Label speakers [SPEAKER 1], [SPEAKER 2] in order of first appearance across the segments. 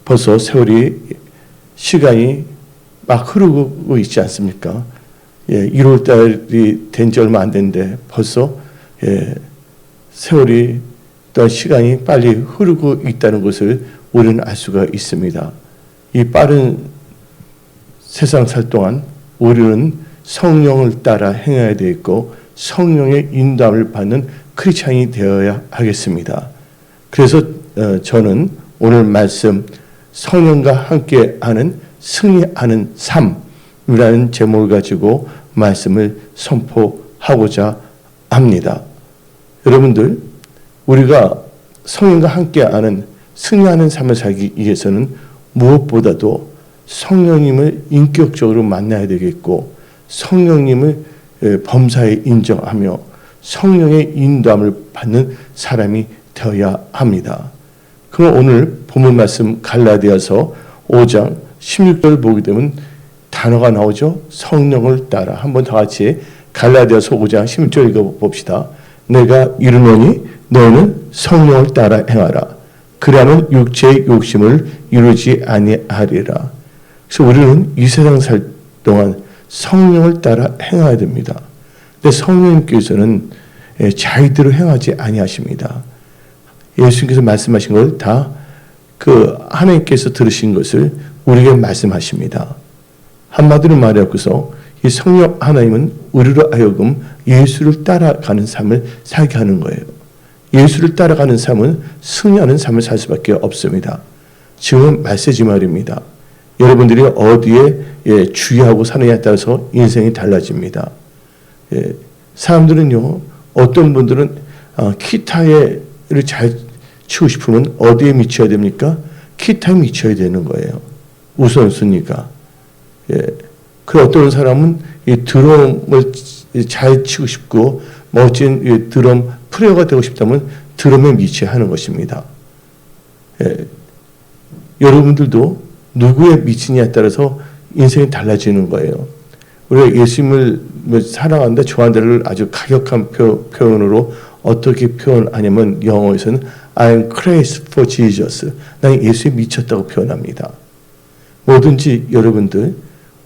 [SPEAKER 1] 벌써 시간이 막 흐르고 있지 않습니까? 1월 달이 된 지 얼마 안 됐는데 벌써 세월이 또한 시간이 빨리 흐르고 있다는 것을 우리는 알 수가 있습니다. 이 빠른 세상 살 동안 우리는 성령을 따라 행해야 되겠고 성령의 인도함을 받는 크리스찬이 되어야 하겠습니다. 그래서 저는 오늘 말씀 성령과 함께하는 승리하는 삶이라는 제목을 가지고 말씀을 선포하고자 합니다. 여러분들, 우리가 성령과 함께하는 승리하는 삶을 살기 위해서는 무엇보다도 성령님을 인격적으로 만나야 되겠고 성령님을 범사에 인정하며 성령의 인도함을 받는 사람이 되어야 합니다. 그럼 오늘 본문 말씀 갈라디아서 5장 16절 보게 되면 단어가 나오죠. 성령을 따라. 한번 다 같이 갈라디아서 5장 16절 읽어봅시다. 내가 이르노니 너희는 성령을 따라 행하라. 그리하면 육체의 욕심을 이루지 아니하리라. 그래서 우리는 이 세상 살 동안 성령을 따라 행해야 됩니다. 근데 성령님께서는 자의대로 행하지 아니하십니다. 예수님께서 말씀하신 걸 다 하나님께서 들으신 것을 우리에게 말씀하십니다. 한마디로 말해서 이 성령 하나님은 우리로 하여금 예수를 따라가는 삶을 살게 하는 거예요. 예수를 따라가는 삶은 승리하는 삶을 살 수밖에 없습니다. 지금은 말세지 말입니다. 여러분들이 어디에 주의하고 사느냐에 따라서 인생이 달라집니다. 사람들은요, 어떤 분들은 기타를 잘 치고 싶으면 어디에 미쳐야 됩니까? 기타에 미쳐야 되는 거예요. 우선순위가. 그 어떤 사람은 이 드럼을 잘 치고 싶고 멋진 드럼 플레이어가 되고 싶다면 드럼에 미쳐야 하는 것입니다. 여러분들도 누구에 미치냐에 따라서 인생이 달라지는 거예요. 우리가 예수님을 사랑한다, 좋아한다를 아주 가격한 표현으로 어떻게 표현하냐면 영어에서는 I'm crazy for Jesus. 나는 예수에 미쳤다고 표현합니다. 뭐든지 여러분들,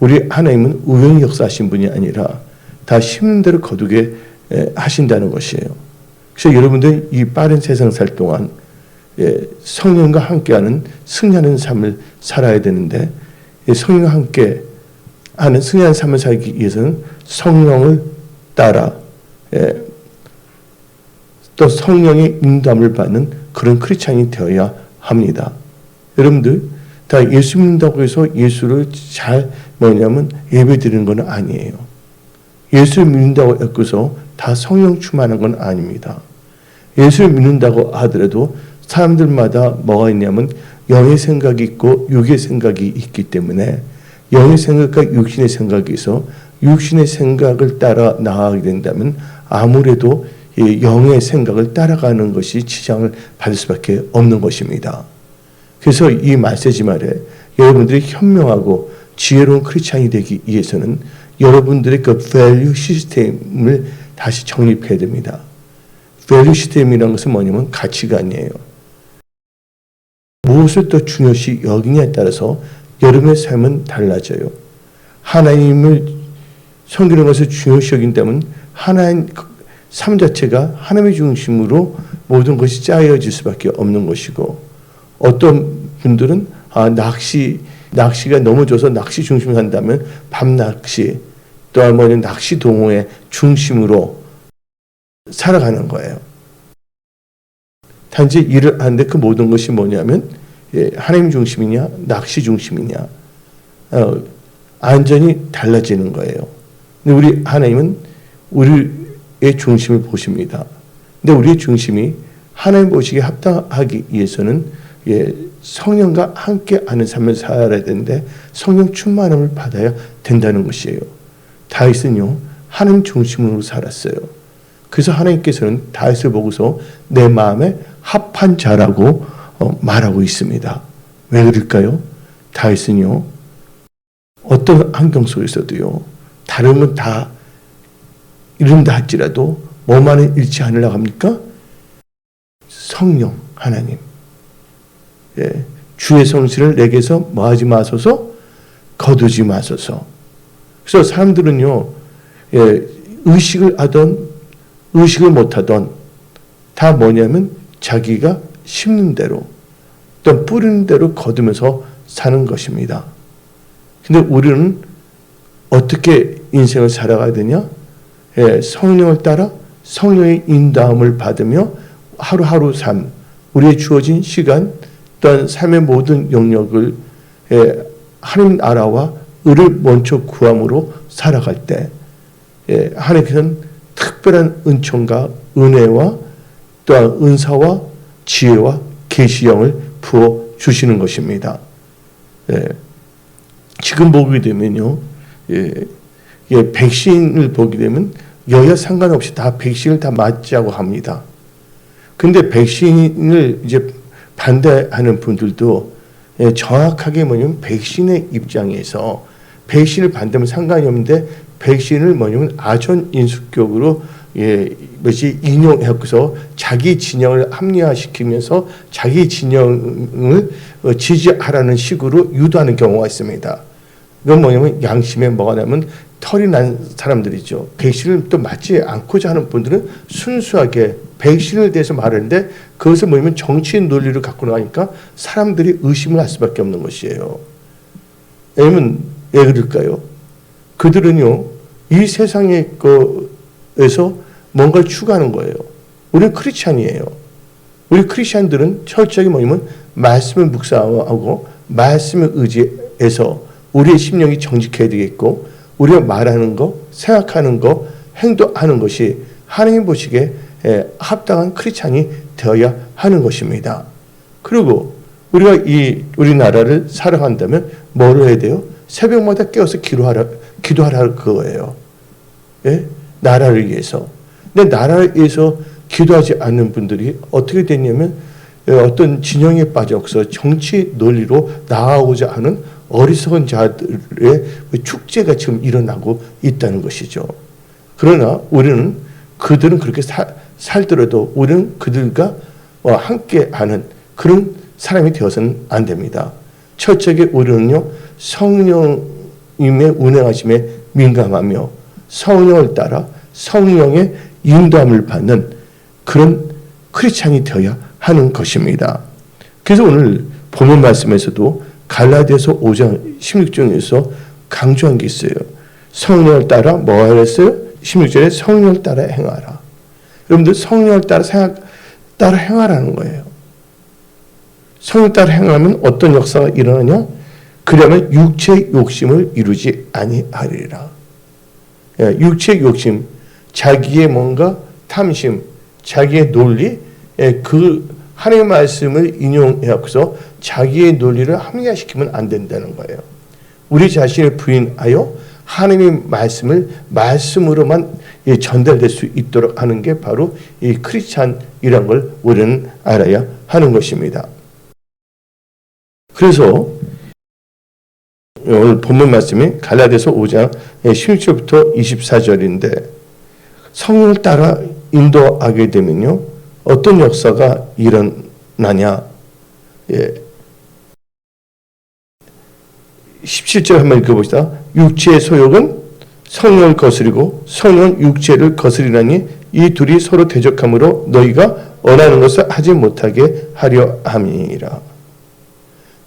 [SPEAKER 1] 우리 하나님은 우연히 역사하신 분이 아니라 다 심는 대로 거두게 하신다는 것이에요. 그래서 여러분들 이 빠른 세상 살 동안 성령과 함께하는 승리하는 삶을 살아야 되는데 성령과 함께하는 승리하는 삶을 살기 위해서는 성령을 따라 또 성령의 인도함을 받는 그런 크리스찬이 되어야 합니다. 여러분들 다 예수 믿는다고 해서 예수를 잘 예배드리는 건 아니에요. 예수를 믿는다고 해서 다 성령 충만한 건 아닙니다. 예수를 믿는다고 하더라도 사람들마다 뭐가 있냐면 영의 생각이 있고 육의 생각이 있기 때문에 영의 생각과 육신의 생각이 있어 육신의 생각을 따라 나아가게 된다면 아무래도 영의 생각을 따라가는 것이 지장을 받을 수밖에 없는 것입니다. 그래서 이 메시지 말에 여러분들이 현명하고 지혜로운 크리스찬이 되기 위해서는 여러분들의 그 밸류 시스템을 다시 정립해야 됩니다. 밸류 시스템이라는 것은 뭐냐면 가치관이에요. 무엇을 더 중요시 여기냐에 따라서 여러분의 삶은 달라져요. 하나님을 섬기는 것을 중요시 여긴다면 하나님 삶 자체가 하나님의 중심으로 모든 것이 짜여질 수밖에 없는 것이고 어떤 분들은 낚시가 너무 좋아서 낚시 중심으로 한다면 밤낚시 또한 낚시 동호회 중심으로 살아가는 거예요. 단지 일을 하는데 그 모든 것이 뭐냐면 하나님 중심이냐 낚시 중심이냐 완전히 달라지는 거예요. 근데 우리 하나님은 우리의 중심을 보십니다. 근데 우리의 중심이 하나님 보시기에 합당하기 위해서는 성령과 함께하는 삶을 살아야 되는데 성령 충만함을 받아야 된다는 것이에요. 다윗은요 하나님 중심으로 살았어요. 그래서 하나님께서는 다윗을 보고서 내 마음에 합한 자라고 말하고 있습니다. 왜 그럴까요? 다윗은요 어떤 환경 속에서도요 다른 건 다 이룬다 할지라도 뭐만은 잃지 않으려고 합니까? 성령 하나님. 주의 성신을 내게서 뭐하지 마소서, 거두지 마소서. 그래서 사람들은요, 의식을 하던 의식을 못하던 다 뭐냐면 자기가 심는 대로 또 뿌리는 대로 거두면서 사는 것입니다. 근데 우리는 어떻게 인생을 살아가야 되냐? 성령을 따라 성령의 인도함을 받으며 하루하루 삶, 우리의 주어진 시간 또한 삶의 모든 영역을 하나님 나라와 의를 먼저 구함으로 살아갈 때 하나님께서는 특별한 은총과 은혜와 또한 은사와 지혜와 계시형을 부어 주시는 것입니다. 지금 보게 되면요, 백신을 보게 되면 여야 상관없이 다 백신을 다 맞자고 합니다. 근데 백신을 이제 반대하는 분들도 정확하게 뭐냐면 백신의 입장에서 백신을 반대하면 상관이 없는데 백신을 뭐냐면 아전인수격으로 인용해서 자기 진영을 합리화시키면서 자기 진영을 지지하라는 식으로 유도하는 경우가 있습니다. 이건 뭐냐면 양심에 뭐가 나면 털이 난 사람들이죠. 백신을 또 맞지 않고자 하는 분들은 순수하게 백신에 대해서 말하는데 그것을 뭐냐면 정치인 논리를 갖고 나가니까 사람들이 의심을 할 수밖에 없는 것이에요. 왜냐면 왜 그럴까요? 그들은요, 이 세상의 거에서 뭔가를 추구하는 거예요. 우리는 크리스찬이에요. 우리 크리스찬들은 철저하게 뭐냐면 말씀을 묵상하고 말씀을 의지해서 우리의 심령이 정직해야 되겠고 우리가 말하는 거, 생각하는 거, 행동하는 것이 하나님 보시기에 합당한 크리스찬이 되어야 하는 것입니다. 그리고 우리가 우리나라를 살아간다면 뭐를 해야 돼요? 새벽마다 깨어서 기도하라 그거예요. 예? 나라를 위해서. 근데 나라를 위해서 기도하지 않는 분들이 어떻게 됐냐면 어떤 진영에 빠져서 정치 논리로 나아오고자 하는 어리석은 자들의 축제가 지금 일어나고 있다는 것이죠. 그러나 우리는 그들은 그렇게 살더라도 우리는 그들과 함께하는 그런 사람이 되어서는 안 됩니다. 철저하게 우리는요, 성령님의 운행하심에 민감하며 성령을 따라 성령의 인도함을 받는 그런 크리스찬이 되어야 하는 것입니다. 그래서 오늘 본문 말씀에서도 갈라디아서 5장 16절에서 강조한 게 있어요. 성령을 따라 뭐 하랬어요? 16절에 성령을 따라 행하라. 여러분들 성령을 따라 행하라는 거예요. 성령 따라 행하면 어떤 역사가 일어나냐? 그러면 육체의 욕심을 이루지 아니하리라. 육체의 욕심, 자기의 뭔가 탐심, 자기의 논리, 그 하나님의 말씀을 인용해서 자기의 논리를 합리화시키면 안 된다는 거예요. 우리 자신을 부인하여 하나님의 말씀을 말씀으로만 전달될 수 있도록 하는 게 바로 이 크리스찬이란 걸 우리는 알아야 하는 것입니다. 그래서 오늘 본문 말씀이 갈라디아서 5장 16절부터 24절인데 성령을 따라 인도하게 되면요, 어떤 역사가 일어나냐? 17절 한번 읽어봅시다. 육체의 소욕은 성령을 거스리고 성령은 육체를 거스리나니 이 둘이 서로 대적함으로 너희가 원하는 것을 하지 못하게 하려 함이라.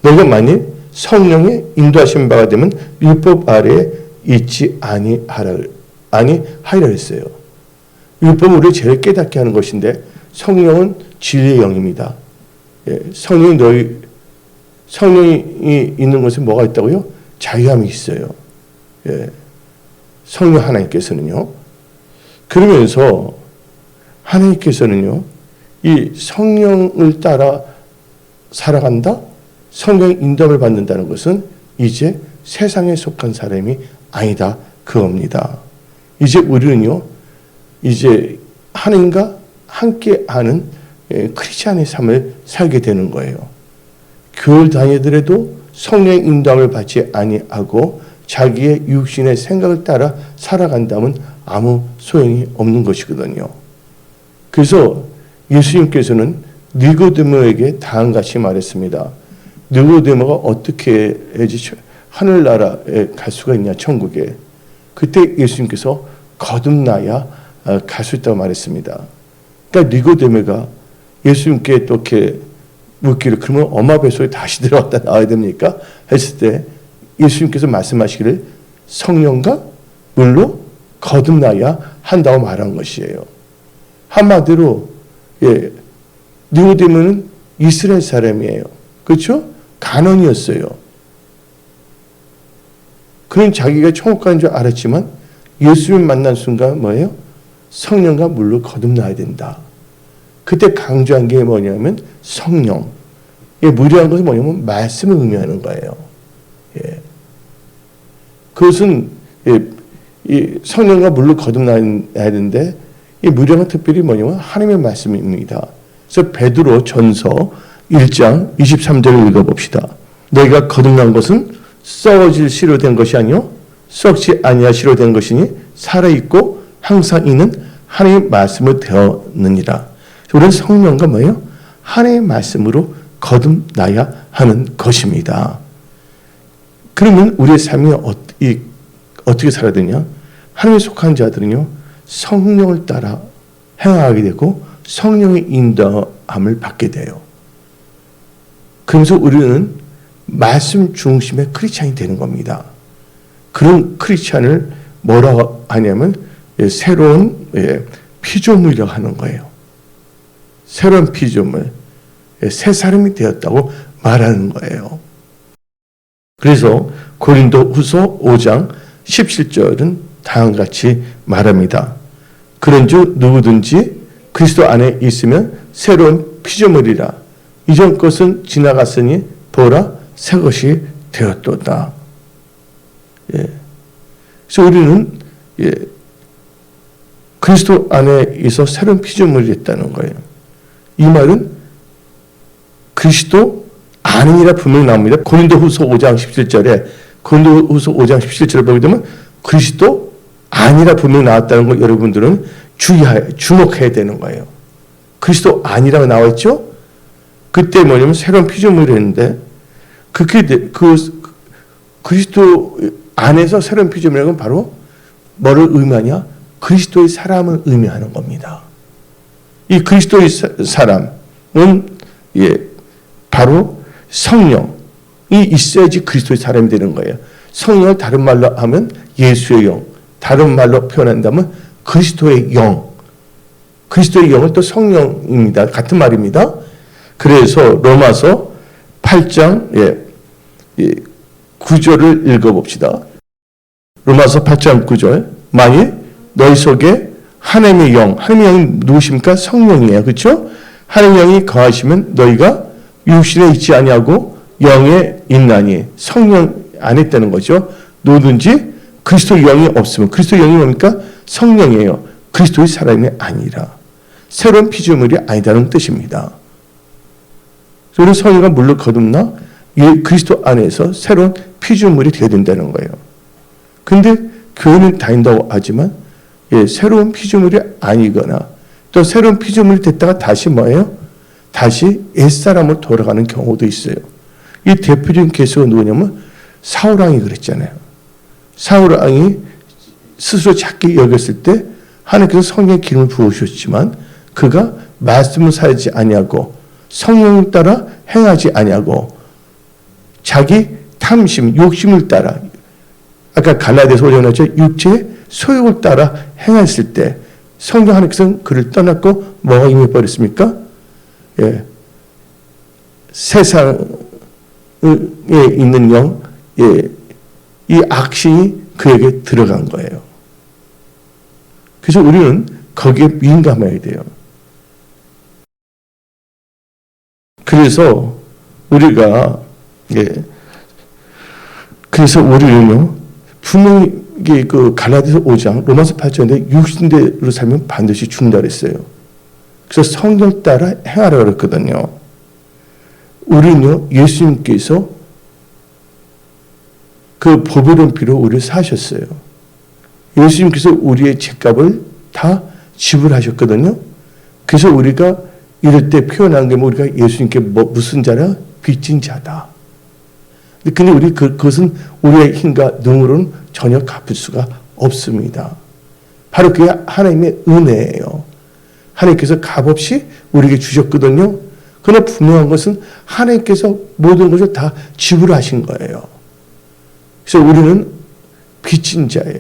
[SPEAKER 1] 너희가 만일 성령의 인도하신 바가 되면 율법 아래에 있지 아니하리라 했어요. 율법은 우리를 제일 깨닫게 하는 것인데 성령은 진리의 영입니다. 성령이 있는 것에 뭐가 있다고요? 자유함이 있어요. 성령 하나님께서는요. 그러면서 하나님께서는요, 이 성령을 따라 살아간다? 성령의 인도를 받는다는 것은 이제 세상에 속한 사람이 아니다 그겁니다. 이제 우리는요, 이제 하나님과 함께하는 크리스찬의 삶을 살게 되는 거예요. 교회를 다니더라도 성령의 인도함을 받지 아니하고 자기의 육신의 생각을 따라 살아간다면 아무 소용이 없는 것이거든요. 그래서 예수님께서는 니고데모에게 다음같이 말했습니다. 느고데모가 어떻게 해야지 하늘나라에 갈 수가 있냐, 천국에. 그때 예수님께서 거듭나야 갈 수 있다고 말했습니다. 그러니까 니고데모가 예수님께 또 이렇게 묻기를, 그러면 엄마 뱃속에 다시 들어갔다 나와야 됩니까? 했을 때 예수님께서 말씀하시기를 성령과 물로 거듭나야 한다고 말한 것이에요. 한마디로 니고데모는 이스라엘 사람이에요. 그렇죠? 간원이었어요. 그는 자기가 천국 가는 줄 알았지만 예수님 만난 순간 뭐예요? 성령과 물로 거듭나야 된다. 그때 강조한 게 뭐냐면 성령. 무료한 것은 뭐냐면 말씀을 의미하는 거예요. 그것은 이 성령과 물로 거듭나야 되는데 이 무료한 특별히 뭐냐면 하나님의 말씀입니다. 그래서 베드로 전서 1장 23절을 읽어봅시다. 너희가 거듭난 것은 썩어질 씨로 된 것이 아니요 썩지 아니하 씨로 된 것이니 살아있고 항상 이는 하나님의 말씀을 되었느니라. 우리는 성령과 뭐예요? 하나님의 말씀으로 거듭나야 하는 것입니다. 그러면 우리의 삶이 어떻게 살아야 되냐? 하나님에 속한 자들은요, 성령을 따라 행하게 되고 성령의 인도함을 받게 돼요. 그러면서 우리는 말씀 중심의 크리스찬이 되는 겁니다. 그런 크리스찬을 뭐라고 하냐면 새로운 피조물이라고 하는 거예요. 새로운 피조물, 새 사람이 되었다고 말하는 거예요. 그래서 고린도 후서 5장 17절은 다음과 같이 말합니다. 그런즉 누구든지 그리스도 안에 있으면 새로운 피조물이라. 이전 것은 지나갔으니 보라 새 것이 되었도다. 그래서 우리는 그리스도 안에 있어 새로운 피조물이 됐다는 거예요. 이 말은 그리스도 안이라 분명히 나옵니다. 고린도후서 5장 17절에 고린도후서 5장 17절을 보게 되면 그리스도 안이라 분명히 나왔다는 걸 여러분들은 주목해야 되는 거예요. 그리스도 안이라고 나와있죠? 그때 뭐냐면 새로운 피조물이 했는데 그리스도 안에서 새로운 피조물은 바로 뭐를 의미하냐? 그리스도의 사람을 의미하는 겁니다. 이 그리스도의 사람은 바로 성령이 있어야지 그리스도의 사람이 되는 거예요. 성령을 다른 말로 하면 예수의 영, 다른 말로 표현한다면 그리스도의 영. 그리스도의 영은 또 성령입니다. 같은 말입니다. 그래서 로마서 8장 9절을 읽어봅시다. 로마서 8장 9절. 만일 너희 속에 하나님의 영, 하나님의 영이 누구십니까? 성령이에요. 그렇죠? 하나님의 영이 거하시면 너희가 육신에 있지 아니하고 영에 있나니. 성령 안에 있다는 거죠. 누구든지 그리스도의 영이 없으면, 그리스도의 영이 뭡니까? 성령이에요. 그리스도의 사람이 아니라. 새로운 피조물이 아니다는 뜻입니다. 우리 성령과 물로 거듭나 그리스도 안에서 새로운 피조물이 되어야 된다는 거예요. 근데 교회는 다닌다고 하지만 새로운 피조물이 아니거나 또 새로운 피조물이 됐다가 다시 뭐예요? 다시 옛사람으로 돌아가는 경우도 있어요. 이 대표적인 케이스가 누구냐면 사울왕이 그랬잖아요. 사울왕이 스스로 작게 여겼을 때 하나님께서 성령의 기름을 부으셨지만 그가 말씀을 살지 아니하고 성령을 따라 행하지 아니하고 자기 탐심, 욕심을 따라 아까 갈라디아서 올려놨죠. 육체의 소욕을 따라 행했을 때 성령 하나님께서는 그를 떠났고 뭐가 임해버렸습니까? 세상에 있는 영, 이 악신이 그에게 들어간 거예요. 그래서 우리는 거기에 민감해야 돼요. 그래서 우리가 그래서 우리는요 분명히 그 갈라디아서 5장 로마서 8장인데 육신대로 살면 반드시 죽는다 그랬어요. 그래서 성령 따라 행하라 그랬거든요. 우리는요 예수님께서 그 보배로운 피로 우리를 사셨어요. 예수님께서 우리의 죄값을 다 지불하셨거든요. 그래서 우리가 이럴 때 표현한 게 우리가 예수님께 무슨 자라? 빚진 자다. 근데 우리 그것은 우리의 힘과 능으로는 전혀 갚을 수가 없습니다. 바로 그게 하나님의 은혜예요. 하나님께서 값없이 우리에게 주셨거든요. 그러나 분명한 것은 하나님께서 모든 것을 다 지불하신 거예요. 그래서 우리는 빚진 자예요.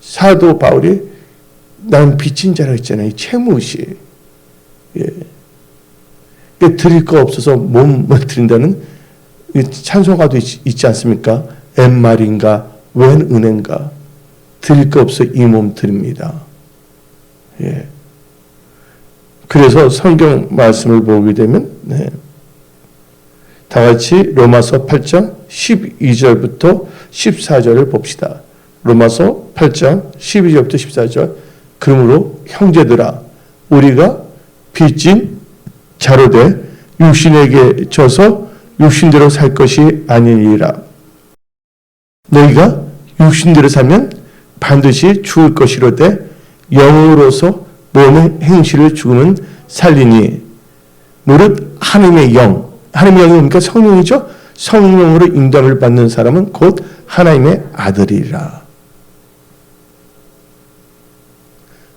[SPEAKER 1] 사도 바울이 나는 빚진 자라고 했잖아요. 채무시. 예. 드릴 거 없어서 몸을 드린다는 찬송가도 있지 않습니까? 엠말인가 웬 은혜인가 드릴 거 없어 이 몸 드립니다. 예. 그래서 성경 말씀을 보게 되면 다 같이 로마서 8장 12절부터 14절을 봅시다. 로마서 8장 12절부터 14절. 그러므로 형제들아 우리가 빚진 자로되 육신에게 져서 육신대로 살 것이 아니니라. 너희가 육신대로 살면 반드시 죽을 것이로되 영으로서 몸의 행실을 죽으면 살리니 무릇 하나님의 영, 하나님의 영이 뭡니까? 성령이죠. 성령으로 인도함을 받는 사람은 곧 하나님의 아들이라.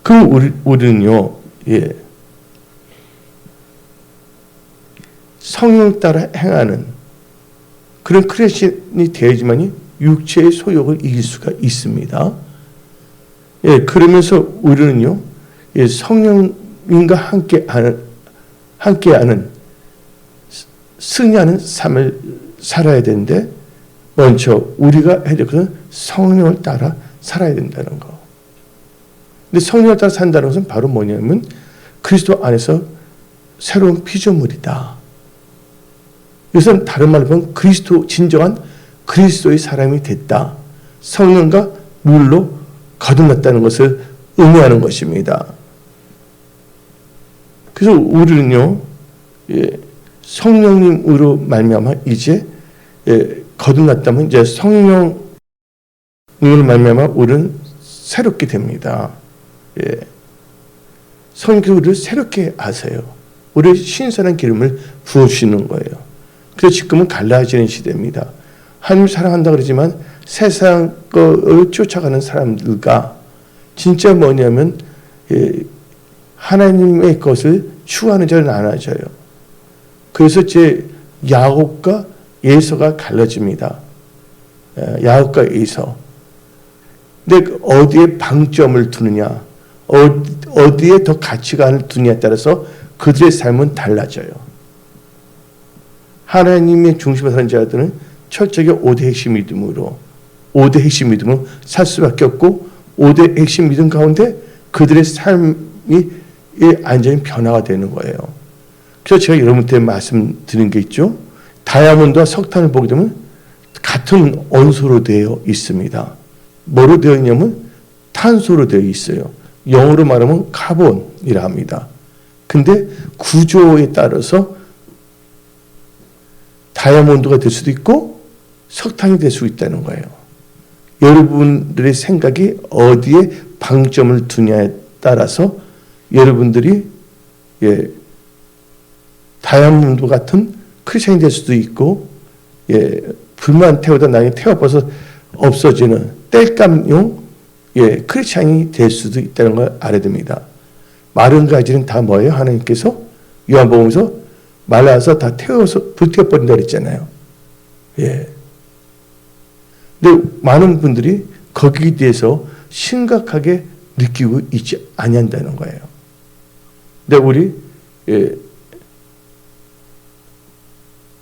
[SPEAKER 1] 그럼 우리는요, 예, 성령 따라 행하는 그런 크리스천이 되어야지만이 육체의 소욕을 이길 수가 있습니다. 예, 그러면서 우리는요, 예, 성령님과 함께하는 승리하는 삶을 살아야 되는데 먼저 우리가 해야 될 것은 성령을 따라 살아야 된다는 거. 근데 성령을 따라 산다는 것은 바로 뭐냐면 그리스도 안에서 새로운 피조물이다. 이것은 다른 말로 보면 진정한 그리스도의 사람이 됐다. 성령과 물로 거듭났다는 것을 의미하는 것입니다. 그래서 우리는요, 예, 성령님으로 말미암아 이제 거듭났다면 이제 성령님으로 말미암아 우리는 새롭게 됩니다. 예. 성령께서 우리를 새롭게 하세요. 우리 신선한 기름을 부어주시는 거예요. 그래서 지금은 갈라지는 시대입니다. 하나님 사랑한다 그러지만 세상 것을 쫓아가는 사람들과 진짜 뭐냐면 하나님의 것을 추구하는 자는 나눠져요. 그래서 제 야곱과 에서가 갈라집니다. 야곱과 에서. 근데 어디에 방점을 두느냐, 어디에 더 가치관을 두느냐에 따라서 그들의 삶은 달라져요. 하나님의 중심에 사는 자들은 철저하게 5대 핵심 믿음으로 5대 핵심 믿음으로 살 수밖에 없고 5대 핵심 믿음 가운데 그들의 삶이 완전히 변화가 되는 거예요. 그래서 제가 여러분한테 말씀드린 게 있죠. 다이아몬드와 석탄을 보게 되면 같은 원소로 되어 있습니다. 뭐로 되어 있냐면 탄소로 되어 있어요. 영어로 말하면 카본이라 합니다. 근데 구조에 따라서 다이아몬드가 될 수도 있고 석탄이 될 수 있다는 거예요. 여러분들의 생각이 어디에 방점을 두냐에 따라서 여러분들이 다이아몬드 같은 크리스천이 될 수도 있고 불만 태우다 나중에 태워버려서 없어지는 땔감용 크리스천이 될 수도 있다는 걸 알아야 됩니다. 마른 가지는 다 뭐예요? 하나님께서 요한복음에서 말라서 다 태워서 불태워버린다 그랬잖아요. 예. 근데 많은 분들이 거기에 대해서 심각하게 느끼고 있지 아니한다는 거예요. 근데 우리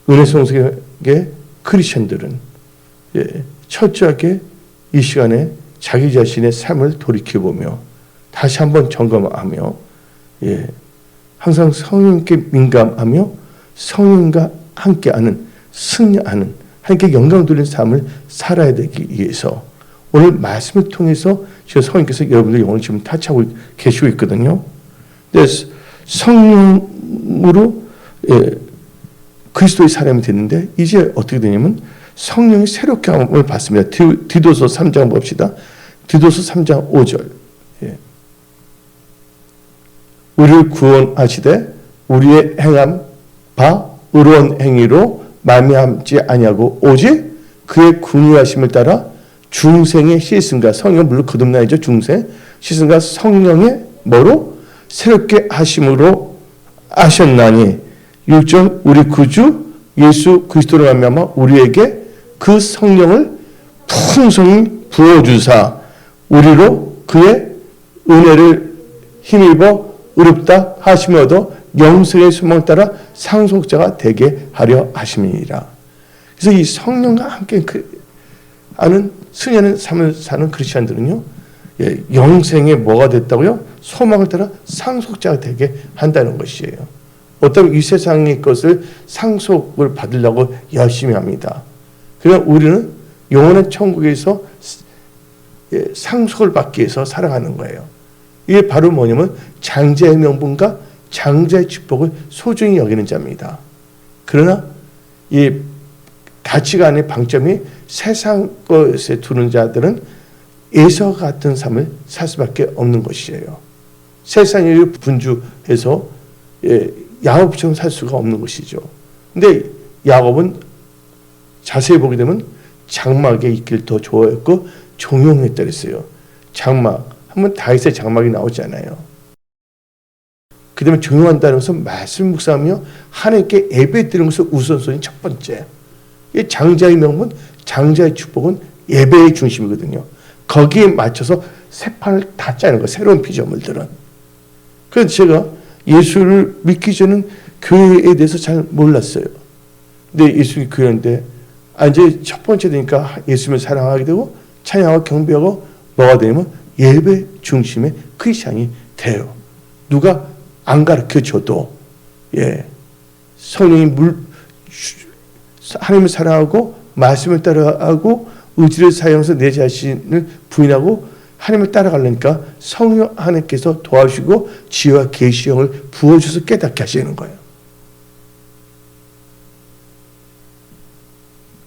[SPEAKER 1] 은혜성석의 크리스천들은 철저하게 이 시간에 자기 자신의 삶을 돌이켜보며 다시 한번 점검하며 항상 성령께 민감하며 성령과 함께하는 승리하는 하나님께 영광 돌리는 삶을 살아야 되기 위해서 오늘 말씀을 통해서 지금 성령께서 여러분들 영혼을 지금 타치하고 계시고 있거든요. 근데 성령으로 그리스도의 사람이 됐는데 이제 어떻게 되냐면 성령이 새롭게 함을 받습니다. 디도서 3장 봅시다. 디도서 3장 5절. 우리를 구원하시되 우리의 행한 바 의로운 행위로 말미암지 아니하고 오직 그의 궁유하심을 따라 중생의 씻음과 성령 물론 거듭나야죠. 중생 씻음과 성령의 뭐로 새롭게 하심으로 하셨나니 6절 우리 구주 예수 그리스도로 말미암아 우리에게 그 성령을 풍성히 부어주사 우리로 그의 은혜를 힘입어 의롭다 하심을 얻어 영생의 소망 따라 상속자가 되게 하려 하심이니라. 그래서 이 성령과 함께 하는 승리하는 삶을 사는 크리스천들은요, 영생의 뭐가 됐다고요? 소망을 따라 상속자가 되게 한다는 것이에요. 어떤 이 세상의 것을 상속을 받으려고 열심히 합니다. 그러나 우리는 영원한 천국에서 상속을 받기 위해서 살아가는 거예요. 이게 바로 뭐냐면 장자의 명분과 장자의 축복을 소중히 여기는 자입니다. 그러나 이 가치관의 방점이 세상 것에 두는 자들은 에서 같은 삶을 살 수밖에 없는 것이에요. 세상에 분주해서 야곱처럼 살 수가 없는 것이죠. 근데 야곱은 자세히 보게 되면 장막에 있길 더 좋아했고 종용했다 그랬어요. 장막 하면 다윗의 장막이 나오잖아요. 그 다음에 종용한다는 것은 말씀 묵상하며 하나님께 예배드리는 것을 우선순위 첫 번째. 장자의 명분, 장자의 축복은 예배의 중심이거든요. 거기에 맞춰서 새 판을 다 짜는 거예요. 새로운 피조물들은. 그래서 제가 예수를 믿기 전에는 교회에 대해서 잘 몰랐어요. 근데 예수님이 교회인데 이제 첫 번째 되니까 예수님을 사랑하게 되고 찬양하고 경배하고 뭐가 되냐면 예배 중심의 크리스찬이 돼요. 누가 안 가르쳐줘도 성령이 하나님을 사랑하고 말씀을 따라하고 의지를 사용해서 내 자신을 부인하고 하나님을 따라가려니까 성령 하나님께서 도와주시고 지혜와 계시형을 부어주셔서 깨닫게 하시는 거예요.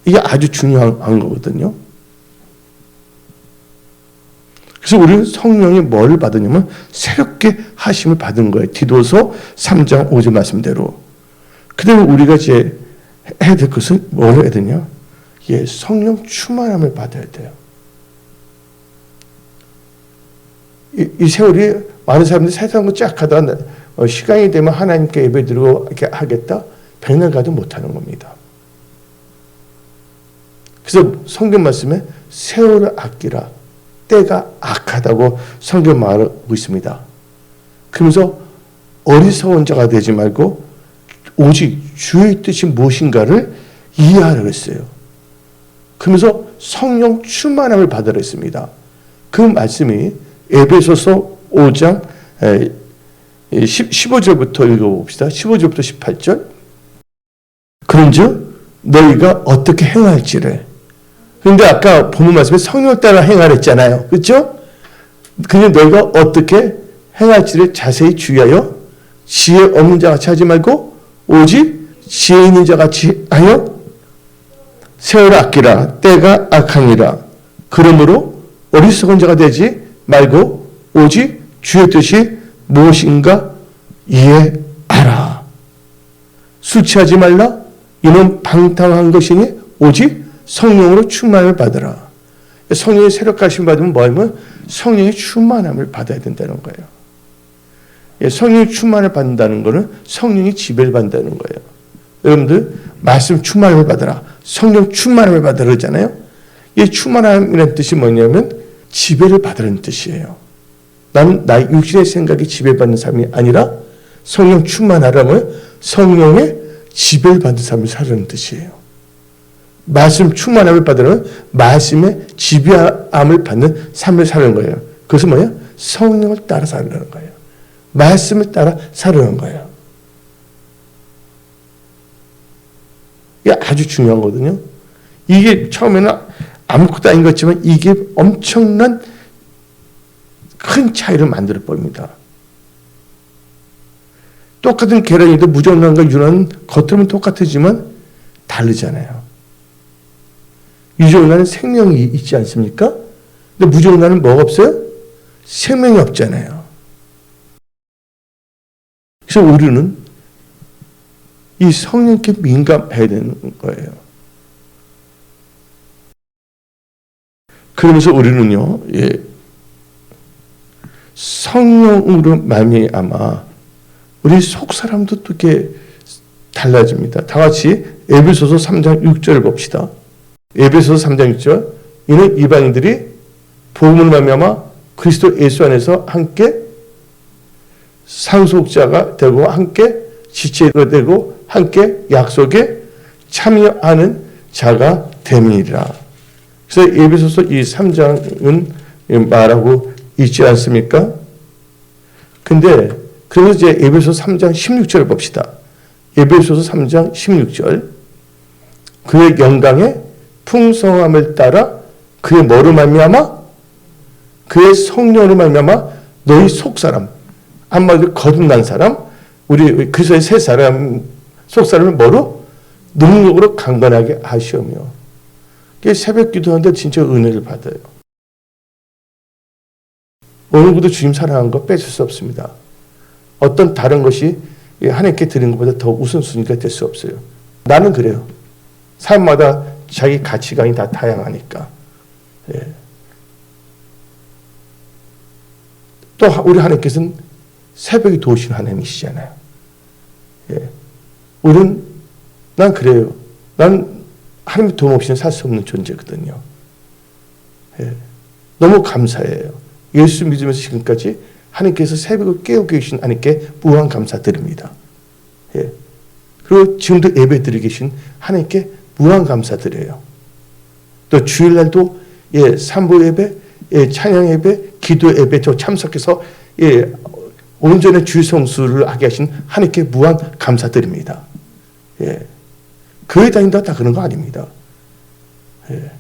[SPEAKER 1] 이게 아주 중요한 거거든요. 그래서 우리는 성령이 뭘 받으냐면 새롭게 하심을 받은 거예요. 디도서 3장 5절 말씀대로. 그 다음에 우리가 이제 해야 될 것은 뭘 해야 되냐? 성령 충만함을 받아야 돼요. 이 세월이 많은 사람들이 세상을 쫙 하다가 시간이 되면 하나님께 예배드리고 이렇게 하겠다? 100년 가도 못하는 겁니다. 그래서 성경 말씀에 세월을 아끼라. 때가 악하다고 성경 말하고 있습니다. 그러면서 어리석은 자가 되지 말고 오직 주의 뜻이 무엇인가를 이해하라고 했어요. 그러면서 성령 충만함을 받으라 했습니다. 그 말씀이 에베소서 5장 15절부터 읽어봅시다. 15절부터 18절. 그런즉 너희가 어떻게 행할지를. 그런데 아까 본문 말씀에 성령을 따라 행하랬잖아요. 그렇죠? 근데 너희가 어떻게 행할지를 자세히 주의하여 지혜 없는 자 같이 하지 말고 오직 지혜 있는 자 같이 하여 세월을 아끼라. 때가 악하니라. 그러므로 어리석은 자가 되지 말고 오직 주의 뜻이 무엇인가 이해하라. 술 취하지 말라. 이는 방탕한 것이니 오직 성령으로 충만을 받으라. 성령의 새롭게 하심 받으면 뭐냐면 성령의 충만함을 받아야 된다는 거예요. 성령의 충만을 받는다는 것은 성령이 지배를 받는다는 거예요. 여러분들 말씀 충만함을 받으라. 성령 충만함을 받으라 그러잖아요. 이 충만함이라는 뜻이 뭐냐면 지배를 받으라는 뜻이에요. 나는 나의 육신의 생각에 지배받는 삶이 아니라 성령 충만하라면 성령의 지배를 받는 삶을 살라는 뜻이에요. 말씀 충만함을 받으면 말씀의 지배함을 받는 삶을 사는 거예요. 그것은 뭐예요? 성령을 따라 살라는 거예요. 말씀을 따라 살라는 거예요. 이게 아주 중요한 거거든요. 이게 처음에는 아무것도 아닌 것 같지만 이게 엄청난 큰 차이를 만들어 버립니다. 똑같은 계란이도 무정란과 유란은 겉으로는 똑같지만 다르잖아요. 유정란은 생명이 있지 않습니까? 근데 무정란은 뭐가 없어요? 생명이 없잖아요. 그래서 우리는 이 성령께 민감해야 되는 거예요. 그러면서 우리는요, 성령으로 말미암아 우리 속 사람도 어떻게 달라집니다. 다 같이 에베소서 3장 6절을 봅시다. 에베소서 3장 6절. 이는 이방인들이 복음으로 말미암아 그리스도 예수 안에서 함께 상속자가 되고 함께 지체가 되고 함께 약속에 참여하는 자가 됨이니라. 그래서 에베소서 이 3장은 말하고 있지 않습니까? 근데 그래서 이제 에베소서 3장 16절을 봅시다. 에베소서 3장 16절. 그의 영광의 풍성함을 따라 그의 뭐로 말미암아? 그의 성령으로 말미암아 너희 속사람, 한마디로 거듭난 사람, 우리 그리스도의 새 사람, 속사람을 뭐로? 능력으로 강건하게 하시오며. 새벽 기도하는데 진짜 은혜를 받아요. 어느 누구도 주님 사랑하는 거 뺏을 수 없습니다. 어떤 다른 것이 하나님께 드리는 것보다 더 우선순위가 될 수 없어요. 나는 그래요. 사람마다 자기 가치관이 다 다양하니까. 예. 또 우리 하나님께서는 새벽에 도우시는 하나님이시잖아요. 예. 난 그래요. 난 하나님 도움 없이는 살 수 없는 존재거든요. 예. 너무 감사해요. 예수 믿으면서 지금까지 하나님께서 새벽을 깨우고 계신 하나님께 무한 감사드립니다. 예. 그리고 지금도 예배 드리고 계신 하나님께 무한 감사드려요. 또 주일날도 삼부 예배, 찬양 예배, 기도 예배 저 참석해서 온전히 주일 성수를 하게 하신 하나님께 무한 감사드립니다. 예. 교회 다닌다 다 그런 거 아닙니다. 예.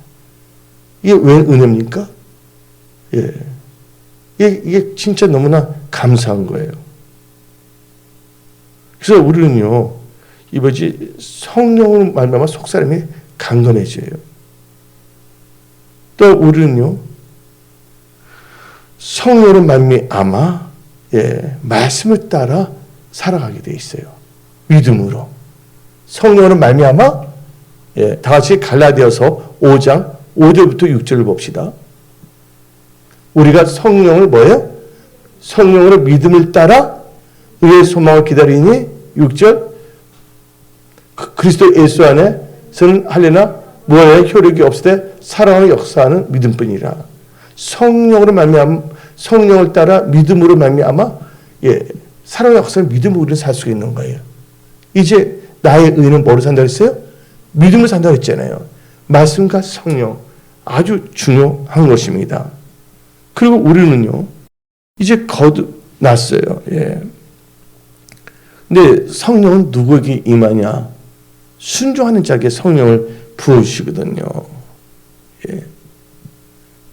[SPEAKER 1] 이게 왜 은혜입니까? 예. 이게 진짜 너무나 감사한 거예요. 그래서 우리는요, 이번에 성령을 말미암아 속사람이 강건해져요. 또 우리는요, 성령을 말미암아 말씀을 따라 살아가게 돼 있어요. 믿음으로. 성령을 말미암아 다 같이 갈라디아서 5장 5절부터 6절을 봅시다. 우리가 성령을 뭐예요? 성령으로 믿음을 따라 의의 소망을 기다리니 6절 그리스도 예수 안에서는 할례나 뭐에 효력이 없으되 사랑으로 역사하는 믿음뿐이라. 성령으로 말미암아 성령을 따라 믿음으로 말미암아 사랑의 역사는 믿음으로 우리는 살 수 있는 거예요. 이제 나의 의는 뭐로 산다고 했어요? 믿음으로 산다고 했잖아요. 말씀과 성령 아주 중요한 것입니다. 그리고 우리는요 이제 거듭났어요. 근데 성령은 누구에게 임하냐? 순종하는 자에게 성령을 부어주시거든요.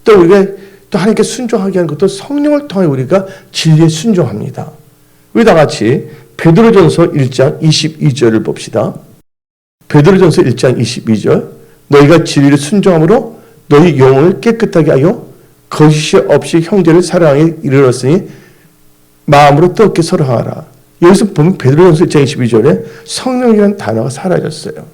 [SPEAKER 1] 또 우리가 또 하나님께 순종하게 하는 것도 성령을 통해 우리가 진리에 순종합니다. 우리 다 같이 베드로전서 1장 22절을 봅시다. 베드로전서 1장 22절 너희가 진리를 순종함으로 너희 영혼을 깨끗하게 하여 거짓이 없이 형제를 사랑에 이르렀으니 마음으로 뜨겁게 서로 하라. 여기서 보면 베드로전서 1장 22절에 성령이라는 단어가 사라졌어요.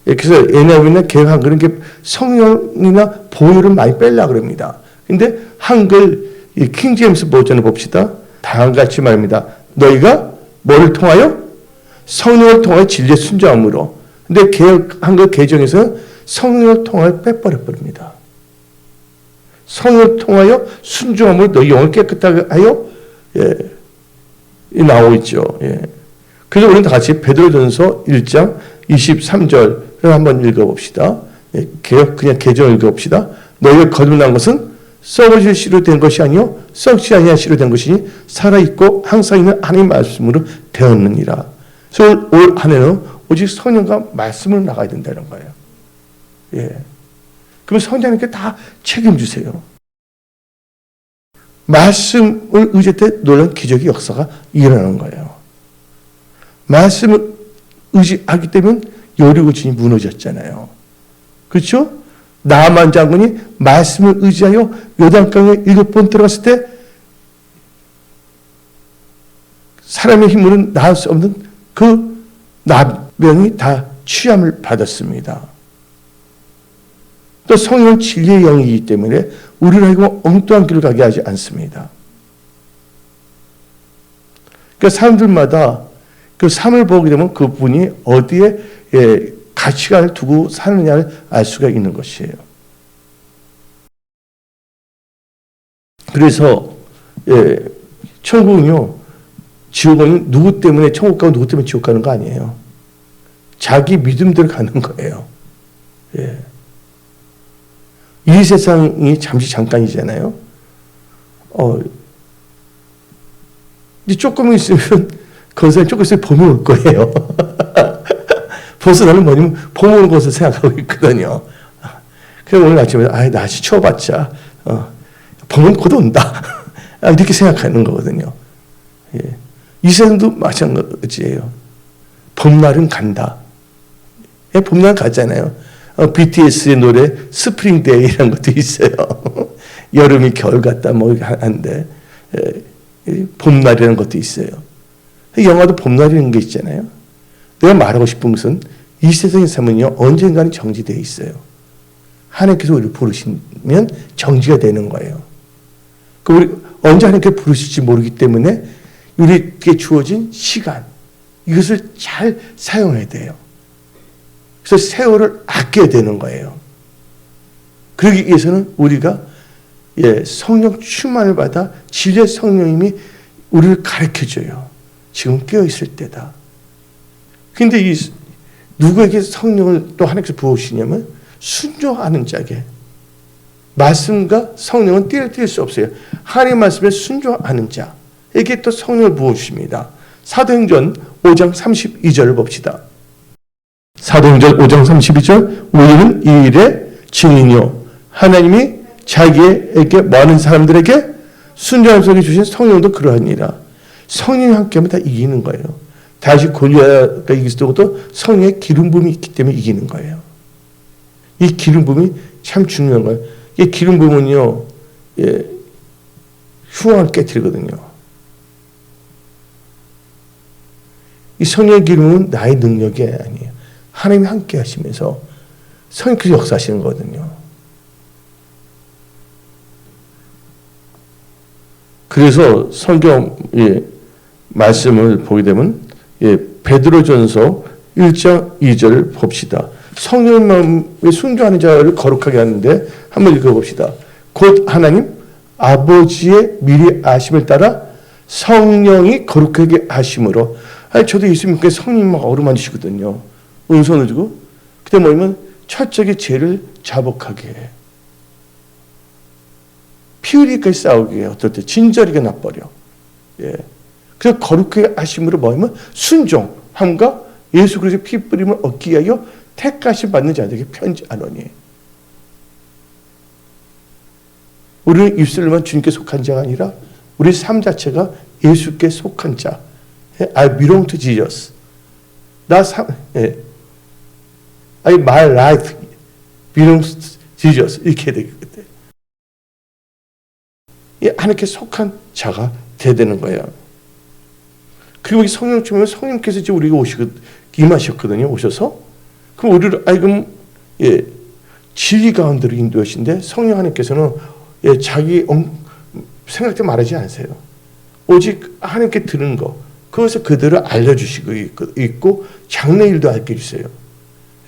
[SPEAKER 1] 그래서 NIV나 개혁 한글은 성령이나 보혈을 많이 빼려고 그럽니다. 근데 한글 킹제임스 버전을 봅시다. 다음같이 말입니다. 너희가 뭐를 통하여? 성령을 통하여 진리에 순종함으로. 근데 개혁 한글 개정에서는 성령을 통하여 빼버려 버립니다. 성령을 통하여 순종함으로 너희 영을 깨끗하게 하여 나오고 있죠. 그래서 우리는 다 같이 베드로전서 1장 23절을 한번 읽어봅시다. 그냥 개정 읽어봅시다. 너희가 거듭난 것은 썩어질 씨로 된 것이 아니요 썩지 아니한 씨로 된 것이니 살아있고 항상 있는 하나님의 말씀으로 되었느니라. 그래서 올 한 해는 오직 성령과 말씀으로 나가야 된다는 거예요. 그럼 성령님께 다 책임주세요. 말씀을 의지할 때 놀라운 기적의 역사가 일어나는 거예요. 말씀을 의지하기 때문에 여리고진이 무너졌잖아요. 그렇죠? 나만 장군이 말씀을 의지하여 요단강에 7번 들어갔을 때 사람의 힘으로는 나을 수 없는 그 나병이 다 취함을 받았습니다. 또 성령은 진리의 영이기 때문에 우리를 하여금 엉뚱한 길을 가게 하지 않습니다. 그러니까 사람들마다 그 삶을 보게 되면 그분이 어디에 가치관을 두고 사느냐를 알 수가 있는 것이에요. 그래서 천국은요, 지옥은 누구 때문에 천국 가고 누구 때문에 지옥 가는 거 아니에요. 자기 믿음대로 가는 거예요. 이 세상이 잠깐이잖아요. 이제 조금 있으면 거기서 조금 있으면 봄이 올 거예요. 벌써 나는 뭐냐면 봄 오는 것을 생각하고 있거든요. 그래서 오늘 아침에 날씨 추워봤자 봄은 곧 온다. 이렇게 생각하는 거거든요. 이 세상도 마찬가지예요. 봄날은 간다. 봄날은 가잖아요. BTS의 노래 스프링데이라는 것도 있어요. 여름이 겨울 같다 뭐 한데 봄날이라는 것도 있어요. 영화도 봄날이라는 게 있잖아요. 내가 말하고 싶은 것은 이 세상의 삶은요, 언젠가는 정지되어 있어요. 하나님께서 우리를 부르시면 정지가 되는 거예요. 우리 언제 하나님께 부르실지 모르기 때문에 우리에게 주어진 시간, 이것을 잘 사용해야 돼요. 그래서 세월을 아껴야 되는 거예요. 그러기 위해서는 우리가 성령 충만을 받아 진리의 성령님이 우리를 가르쳐줘요. 지금 깨어있을 때다. 근데 누구에게 성령을 또 하나님께서 부으시냐면 순종하는 자에게. 말씀과 성령은 뗄 수 없어요. 하나님의 말씀에 순종하는 자에게 또 성령을 부어주십니다. 사도행전 5장 32절을 봅시다. 사도행전 5장 32절, 우리는 이 일의 증인이요 하나님이 자기에게 많은 사람들에게 순종함 속에 주신 성령도 그러하니라. 성령이 함께하면 다 이기는 거예요. 다시 골리앗가 이길 수도 없고 성령의 기름 부음이 있기 때문에 이기는 거예요. 이 기름 부음이 참 중요한 거예요. 이 기름 부음은요, 후왕을 깨뜨리거든요. 이 성령의 기름은 나의 능력이 아니에요. 하나님이 함께 하시면서 성령께서 역사하시는 거거든요. 그래서 성경 말씀을 보게 되면 베드로전서 1장 2절을 봅시다. 성령의 마음에 순종하는 자를 거룩하게 하는데 한번 읽어봅시다. 곧 하나님 아버지의 미리 아심을 따라 성령이 거룩하게 하심으로. 저도 예수님께 성령이 막 어루만지시거든요. 은손을 주고 그때 뭐냐면 철저하게 죄를 자복하게 해. 피 흘리기까지 싸우게 해. 어떨 때 진저리가 나버려. 그래서 거룩하게 하심으로 뭐냐면 순종함과 예수 그리스도의 피 뿌림을 얻기 위하여 택하심 받는 자들에게 편지하노니. 우리는 입술로만 주님께 속한 자가 아니라 우리 삶 자체가 예수께 속한 자. I belong to Jesus. My life belongs to Jesus. 이렇게 되겠대. 하나님께 속한 자가 돼야 되는 거예요. 그리고 이 성령 주면 성령께서 이제 우리가 임하셨거든요. 오셔서. 그럼 우리를 진리 가운데로 인도하신데 성령 하나님께서는 자기 생각대 말하지 않으세요. 오직 하나님께 들은 거 그것을 그대로 알려주시고 있고 장래일도 알려주세요.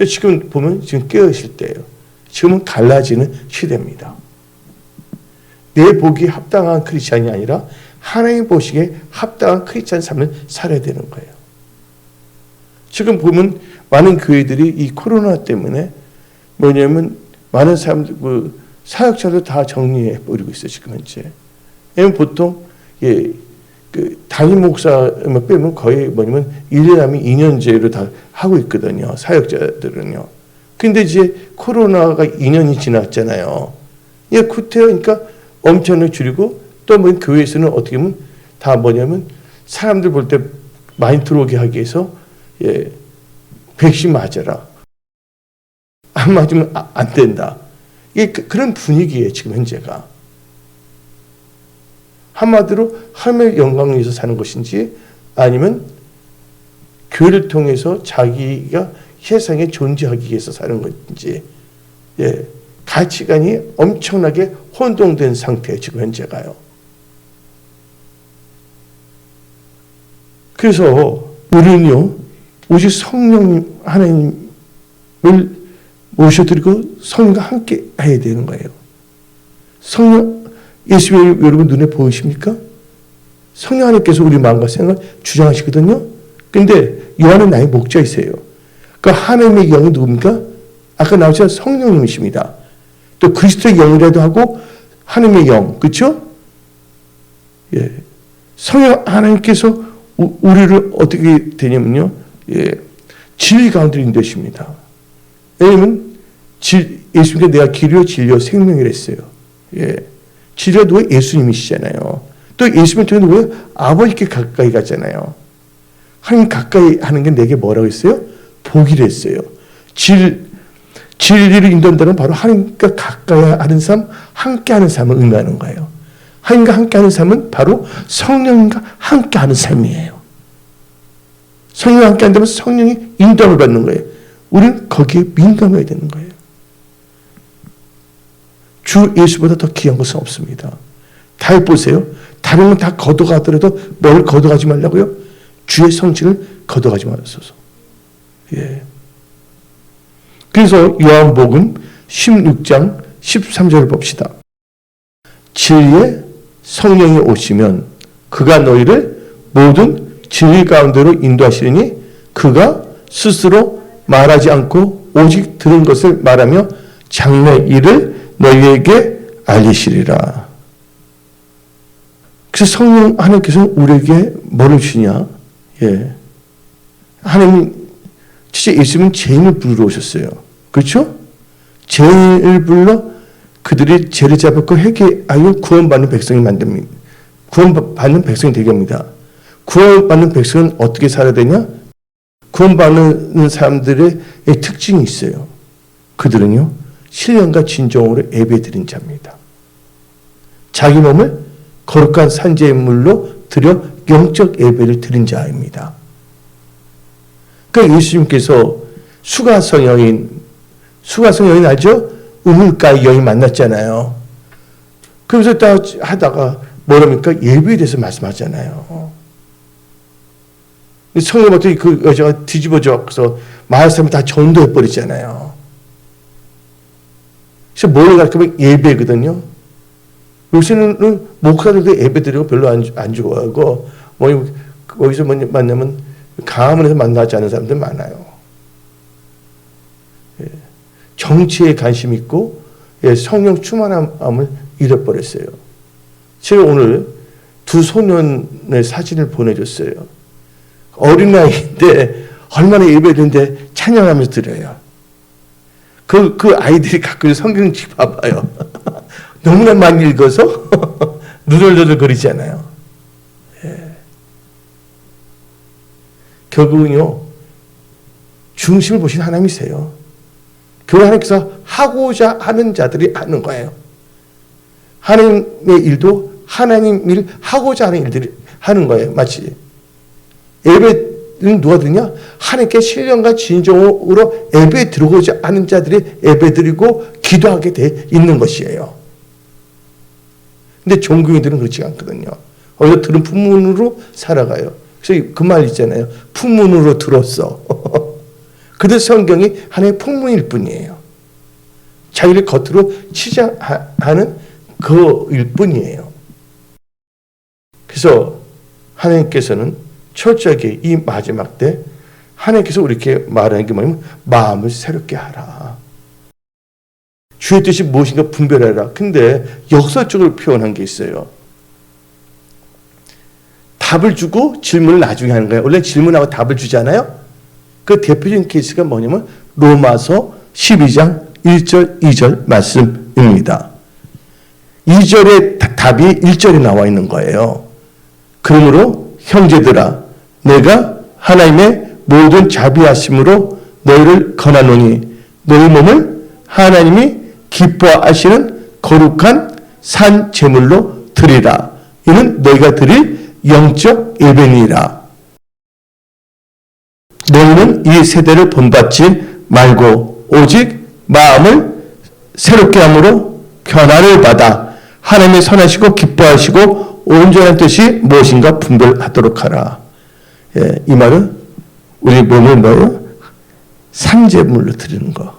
[SPEAKER 1] 지금 보면 지금 깨어있을 때예요. 지금은 갈라지는 시대입니다. 내 보기에 합당한 크리스찬이 아니라 하나님 보시기에 합당한 크리스찬 삶을 살아야 되는 거예요. 지금 보면 많은 교회들이 이 코로나 때문에 뭐냐면 많은 사람들, 사역자도 다 정리해 버리고 있어요. 지금 현재. 왜냐면 보통 담임 목사만 빼면 거의 뭐냐면 1년하면 2년제로 다 하고 있거든요. 사역자들은요. 근데 이제 코로나가 2년이 지났잖아요. 그러니까 엄청나게 줄이고 또 뭐 교회에서는 어떻게 보면 다 뭐냐면 사람들 볼 때 많이 들어오게 하기 위해서 백신 맞아라. 안 맞으면 안 된다. 그런 분위기예요. 지금 현재가. 한마디로 하나님의 영광을 위해서 사는 것인지 아니면 교회를 통해서 자기가 세상에 존재하기 위해서 사는 건지, 예, 가치관이 엄청나게 혼동된 상태예요, 지금 현재가요. 그래서 우리는요, 오직 성령 하나님을 모셔드리고 성령과 함께 해야 되는 거예요. 성령, 예수 여러분 눈에 보이십니까? 성령 하나님께서 우리 마음과 생각을 주장하시거든요. 근데 요한은 나의 목자이세요. 그 하나님의 영이 누굽니까? 아까 나오셨던 성령님이십니다. 또 그리스도의 영이라도 하고 하나님의 영, 그렇죠? 예, 성령 하나님께서 우리를 어떻게 되냐면요, 예, 진리 가운데 인도하십니다. 왜냐면 예수님께 내가 길이요 진리요 생명이라 했어요. 예, 진리가 누가 예수님이시잖아요. 또 예수님 통해 누구예요? 아버지께 가까이 가잖아요. 하나님 가까이 하는 게 내게 뭐라고 했어요? 복이라 했어요. 진리를 인도한다는 바로 하나님과 가까이 하는 삶, 함께 하는 삶을 의미하는 거예요. 하나님과 함께 하는 삶은 바로 성령과 함께 하는 삶이에요. 성령과 함께 한다면 성령이 인도함을 받는 거예요. 우리는 거기에 민감해야 되는 거예요. 주 예수보다 더 귀한 것은 없습니다. 다 해보세요. 다른 건 다 걷어가더라도 뭘 걷어가지 말라고요? 주의 성질을 걷어가지 말았어서. 예. 그래서 요한복음 16장 13절을 봅시다. 진리의 성령이 오시면 그가 너희를 모든 진리 가운데로 인도하시리니 그가 스스로 말하지 않고 오직 들은 것을 말하며 장래 일을 너희에게 알리시리라. 그래서 성령 하나님께서 우리에게 뭐를 주냐? 예. 하나님, 진짜 예수님은 죄인을 부르러 오셨어요. 그렇죠? 죄인을 불러 그들이 죄를 잡고 회개하여 구원받는 백성이 만듭니다. 구원받는 백성이 되게 합니다. 구원받는 백성은 어떻게 살아야 되냐? 구원받는 사람들의 특징이 있어요. 그들은요, 신령과 진정으로 예배드린 자입니다. 자기 몸을 거룩한 산재물로 드려 영적 예배를 드린 자입니다. 그러니까 예수님께서 수가성여인 알죠? 우물가의 여인 만났잖아요. 그러면서 딱 하다가 뭐랍니까? 예배에 대해서 말씀하잖아요. 성령 봤더니 그 여자가 뒤집어져서 마을 사람을 다 전도해버리잖아요. 그래서 뭘 가르치면 예배거든요. 요새는 목사들도 예배 드리고 별로 안 좋아하고, 어디서 만나면 강화문에서 만나지 않는 사람들 많아요. 예. 정치에 관심 있고, 예, 성령 충만함을 잃어버렸어요. 제가 오늘 두 소년의 사진을 보내줬어요. 어린아이인데 얼마나 예배드리는데 찬양하면서 드려요. 그 아이들이 가끔 성경책 봐봐요. 너무나 많이 읽어서 누덜누덜 거리잖아요. 예. 결국은요, 중심을 보신 하나님이세요. 교회 하나님께서 하고자 하는 자들이 하는 거예요. 하나님의 일도 하나님 일 하고자 하는 일들이 하는 거예요. 마치 예배는 누가 드리냐? 하나님께 신령과 진정으로 예배 드리고자 하는 자들이 예배 드리고 기도하게 돼 있는 것이에요. 근데 종교인들은 그렇지 않거든요. 어디서 들은 풍문으로 살아가요. 그래서 그 말 있잖아요. 풍문으로 들었어. 그들 성경이 하나의 풍문일 뿐이에요. 자기를 겉으로 치장하는 그일 뿐이에요. 그래서 하나님께서는 철저하게 이 마지막 때 하나님께서 우리에게 말하는 게 뭐냐면 마음을 새롭게 하라. 주의 뜻이 무엇인가 분별해라. 근데 역설적으로 표현한 게 있어요. 답을 주고 질문을 나중에 하는 거예요. 원래 질문하고 답을 주잖아요. 그 대표적인 케이스가 뭐냐면 로마서 12장 1절 2절 말씀입니다. 2절의 답이 1절에 나와 있는 거예요. 그러므로 형제들아 내가 하나님의 모든 자비하심으로 너희를 권하노니 너희 몸을 하나님이 기뻐하시는 거룩한 산 제물로 드리라. 이는 너희가 드릴 영적 예배니라. 너희는 이 세대를 본받지 말고 오직 마음을 새롭게 함으로 변화를 받아 하나님의 선하시고 기뻐하시고 온전한 뜻이 무엇인가 분별하도록 하라. 예, 이 말은 우리 몸을 뭐예요? 산재물로 드리는 거,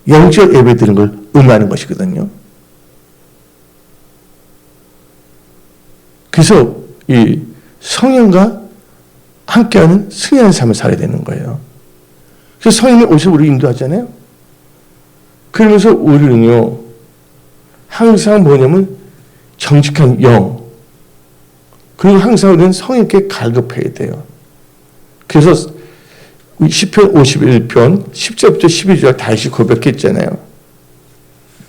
[SPEAKER 1] 영적 예배 드리는 걸 의미하는 것이거든요. 그래서 이 성령과 함께하는 승리하는 삶을 살아야 되는 거예요. 그래서 성령이 오셔서 우리 인도하잖아요. 그러면서 우리는요, 항상 뭐냐면 정직한 영, 그리고 항상 우리는 성령께 갈급해야 돼요. 그래서 시편 51편 10절부터 12절 다시 고백했잖아요.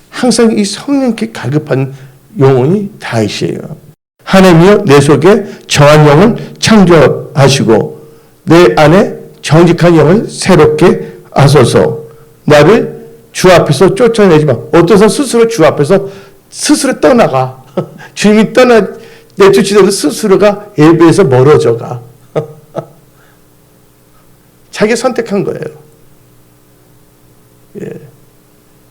[SPEAKER 1] 항상 이 성령께 갈급한 영혼이 다윗이에요. 하나님이여 내 속에 정한 영을 창조하시고 내 안에 정직한 영을 새롭게 하소서. 나를 주 앞에서 쫓아내지 마. 어떤 사람 스스로 주 앞에서 스스로 떠나가. 주님이 내쫓으려도 스스로가 예배에서 멀어져가. 자기가 선택한 거예요. 예.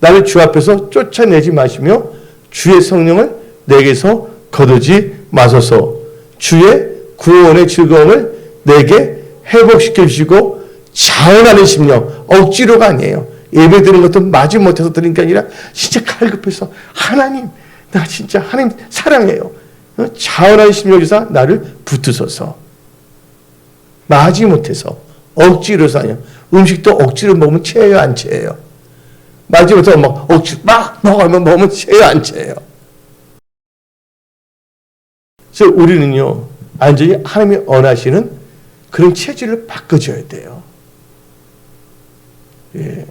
[SPEAKER 1] 나를 주 앞에서 쫓아내지 마시며 주의 성령을 내게서 거두지 마소서. 주의 구원의 즐거움을 내게 회복시켜 주시고 자원하는 심령, 억지로가 아니에요. 예배 드리는 것도 마지 못해서 드리는 게 아니라 진짜 갈급해서 하나님, 나 진짜 하나님 사랑해요. 자원하는 심령 주사 나를 붙으소서. 마지 못해서 억지로서 아니에요. 음식도 억지로 먹으면 체해요, 안 체해요? 마지 못해서 막 억지로 막 먹으면 체해요, 안 체해요? 그래서 우리는요, 완전히 하나님이 원하시는 그런 체질을 바꿔줘야 돼요. 예.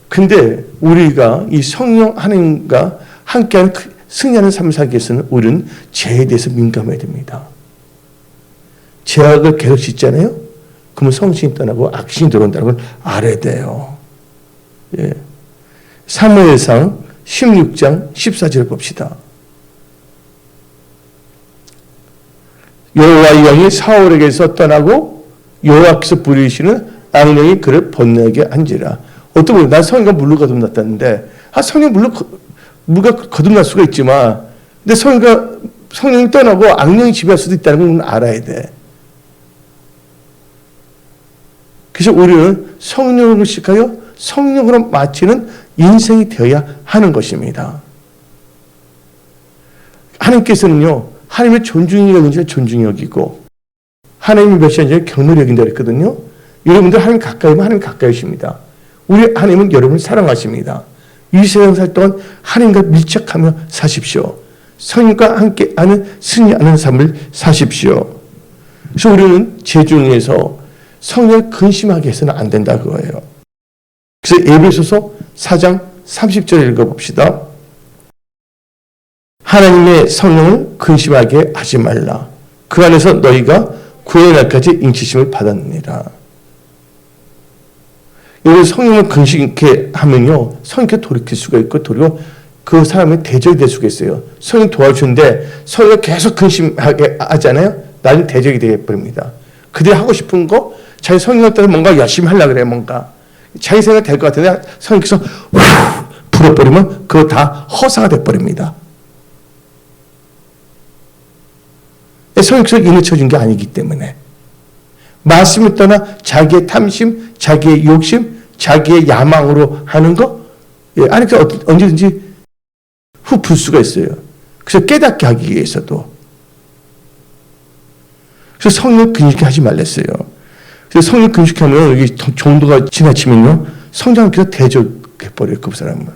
[SPEAKER 1] 근데 우리가 이 성령 하나님과 함께하는 승리하는 삶을 살기 위해서는 우리는 죄에 대해서 민감해야 됩니다. 죄악을 계속 짓잖아요? 그러면 성신이 떠나고 악신이 들어온다는 걸 알아야 돼요. 예. 사무엘상 16장 14절 봅시다. 여호와의 영이 사울에게서 떠나고 여호와께서 부리시는 악령이 그를 번뇌하게 한지라. 어떤 분이 난 성령과 물로 거듭났다는데, 성령 물과 거듭날 수가 있지만, 근데 성령이 떠나고 악령이 지배할 수도 있다는 건 알아야 돼. 그래서 우리는 성령을 시켜요 성령으로 마치는 인생이 되어야 하는 것입니다. 하나님께서는요, 하나님의 존중이 여긴지 존중이 여기고, 하나님이 몇 시간 전에 경멸이 여긴다 그랬거든요. 여러분들 하나님 가까이면 하나님 가까이십니다. 우리 하나님은 여러분을 사랑하십니다. 이 세상 살 동안 하나님과 밀착하며 사십시오. 성령과 함께하는 승리하는 삶을 사십시오. 그래서 우리는 제중에서 성령을 근심하게 해서는 안 된다 그거예요. 그래서 에베소서 4장 30절 읽어봅시다. 하나님의 성령을 근심하게 하지 말라. 그 안에서 너희가 구원의 날까지 인치심을 받았느니라. 여기 성령을 근심케 하면요, 성령께 돌이킬 수가 있고, 도리어 그 사람의 대적이 될 수가 있어요. 성령 도와주는데 성령을 계속 근심하게 하잖아요. 나는 대적이 되어버립니다. 그들이 하고 싶은 거, 자기 성령을 따라 뭔가 열심히 하려고 그래요. 뭔가 자기 생각 될 것 같은데 성령께서 불어버리면 그거 다 허사가 돼버립니다. 성령께서 인을 쳐준 게 아니기 때문에 말씀을 떠나 자기의 탐심, 자기의 욕심, 자기의 야망으로 하는 거, 아니 언제든지 훅 불 수가 있어요. 그래서 깨닫게 하기 위해서도. 그래서 성령 근심케 하지 말랬어요. 그래서 성령 근심하면 여기 정도가 지나치면요, 성령께서 대적해버려요, 그 사람을.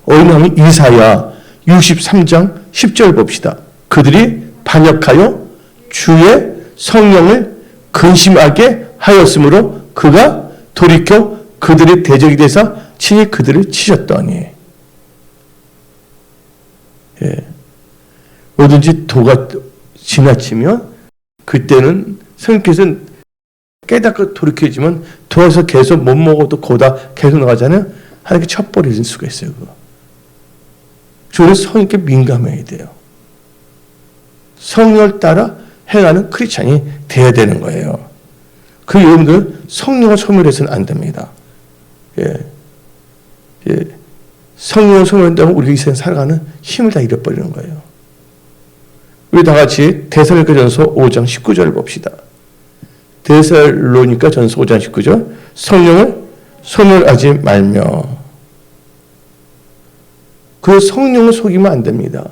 [SPEAKER 1] 어린아이 이사야 63장 10절 봅시다. 그들이 반역하여 주의 성령을 근심하게 하였으므로 그가 돌이켜 그들의 대적이 돼서 친히 그들을 치셨더니. 예. 뭐든지 도가 지나치면 그때는 성령께서는 깨닫고 돌이켜지면 도에서 계속 못 먹어도 고다 계속 나가잖아요. 하나님께 쳐버릴 수가 있어요. 그거. 저는 성령께 민감해야 돼요. 성령을 따라 행하는 크리스찬이 되어야 되는 거예요. 그 여러분들 성령을 소멸해서는 안 됩니다. 예. 예. 성령을 소멸한다면 우리가 이 세상 살아가는 힘을 다 잃어버리는 거예요. 우리 다 같이 데살로니가전서 5장 19절을 봅시다. 데살로니가전서 5장 19절. 성령을 소멸하지 말며. 그 성령을 속이면 안 됩니다.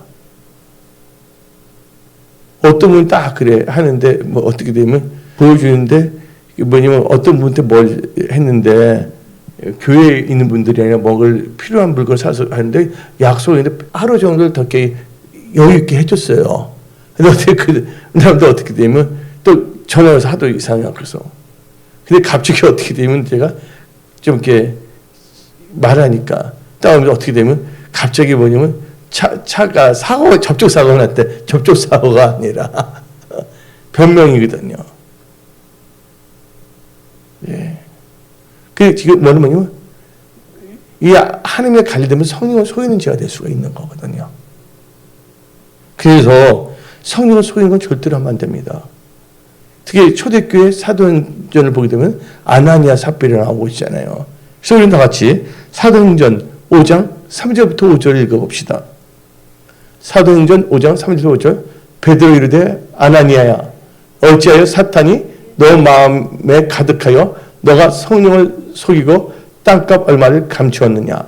[SPEAKER 1] 어떤 분이 딱 그래 하는데 뭐 어떻게 되면 보여주는데 뭐냐면 어떤 분한테 뭘 했는데 교회에 있는 분들이 아니라 먹을 필요한 물건을 사서 하는데 약속인데 하루 정도를 더 이렇게 여유 있게 해줬어요. 근데 어떻게 그 사람도 어떻게 되면 또 전화해서 하도 이상해요. 그래서 근데 갑자기 어떻게 되면 제가 좀 이렇게 말하니까 다음에 어떻게 되면 갑자기 뭐냐면 차가 접촉 사고가 났대. 접촉 사고가 아니라 변명이거든요. 예. 그 지금 뭐냐면 이 하나님의 관리되면 성령을 속이는 죄가 될 수가 있는 거거든요. 그래서 성령을 속이는 건 절대로 하면 안 됩니다. 특히 초대교회 사도행전을 보게 되면 아나니아 삽비라 나오고 있잖아요. 그래서 우리는 다 같이 사도행전 5장 3절부터 5절을 읽어봅시다. 사도행전 5장 3절부터 5절. 베드로 이르되 아나니아야 어찌하여 사탄이 너 마음에 가득하여 너가 성령을 속이고 땅값 얼마를 감추었느냐.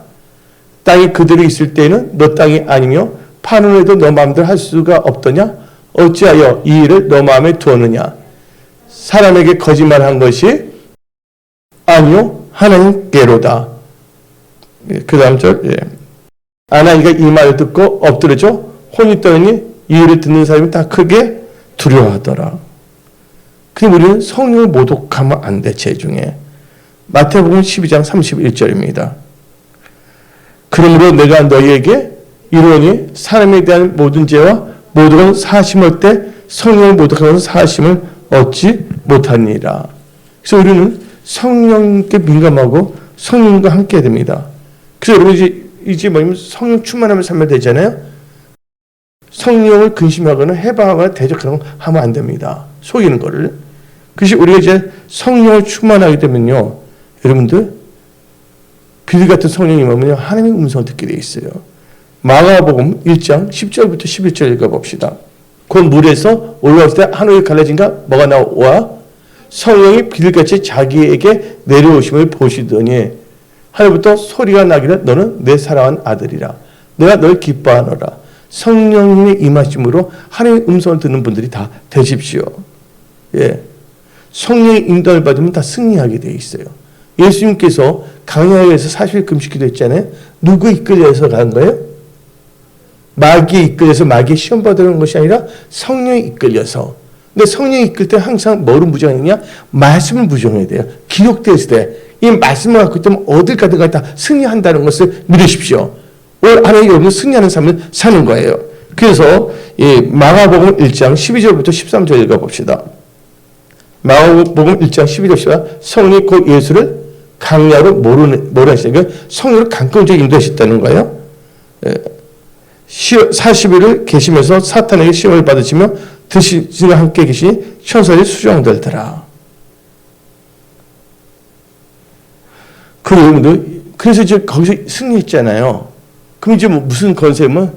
[SPEAKER 1] 땅이 그대로 있을 때에는 너 땅이 아니며 파는 후에도 너 마음대로 할 수가 없더냐. 어찌하여 이 일을 너 마음에 두었느냐. 사람에게 거짓말한 것이 아니요 하나님께로다. 그 다음 절. 예. 아나니가 이 말을 듣고 엎드려져 혼이 떠니 이 일을 듣는 사람이 다 크게 두려워하더라. 그럼 우리는 성령을 모독하면 안 돼. 죄 중에. 마태복음 12장 31절입니다. 그러므로 내가 너희에게 이르노니 사람에 대한 모든 죄와 모든 사심할 때 성령을 모독하면서 사심을 얻지 못하니라. 그래서 우리는 성령께 민감하고 성령과 함께 해야 됩니다. 그래서 여러분 이제 뭐냐면 성령 충만하면 살면 되잖아요. 성령을 근심하거나 해방하거나 대적하는 거 하면 안 됩니다. 속이는 거를. 그래서 우리가 이제 성령을 충만하게 되면요, 여러분들 비둘기 같은 성령이 임하면요 하나님의 음성을 듣게 돼 있어요. 마가복음 1장 10절부터 11절 읽어봅시다. 곧 물에서 올라왔을 때 하늘이 갈라진가 뭐가 나와 성령이 비둘기같이 자기에게 내려오심을 보시더니 하늘부터 소리가 나기를 너는 내 사랑한 아들이라 내가 널 기뻐하노라. 성령님의 임하심으로 하나님의 음성을 듣는 분들이 다 되십시오. 예. 성령의 인도를 받으면 다 승리하게 되어 있어요. 예수님께서 강야에서 40일 금식기도 했잖아요. 누구 이끌려서 간 거예요? 마귀에 이끌려서 마귀의 시험 받으러 간 것이 아니라 성령에 이끌려서. 근데 성령이 이끌 때 항상 뭐를 무장했냐? 말씀을 무장해야 돼요. 기록되어 있을 때 이 말씀을 갖고 있다면 어딜 가든가 다 승리한다는 것을 믿으십시오. 올 안에 여러분 승리하는 삶을 사는 거예요. 그래서 이 마가복음 1장 12절부터 13절 읽어봅시다. 마가복음 1장 12절 성령이 곧 예수를 강야로 몰아내시니까 성령을 강권적으로 인도하셨다는 거예요. 40일을 계시면서 사탄에게 시험을 받으시며 드시지와 함께 계시니 천사들이 수종들더라. 그래서 이제 거기서 승리했잖아요. 그럼 이제 뭐 무슨 건세면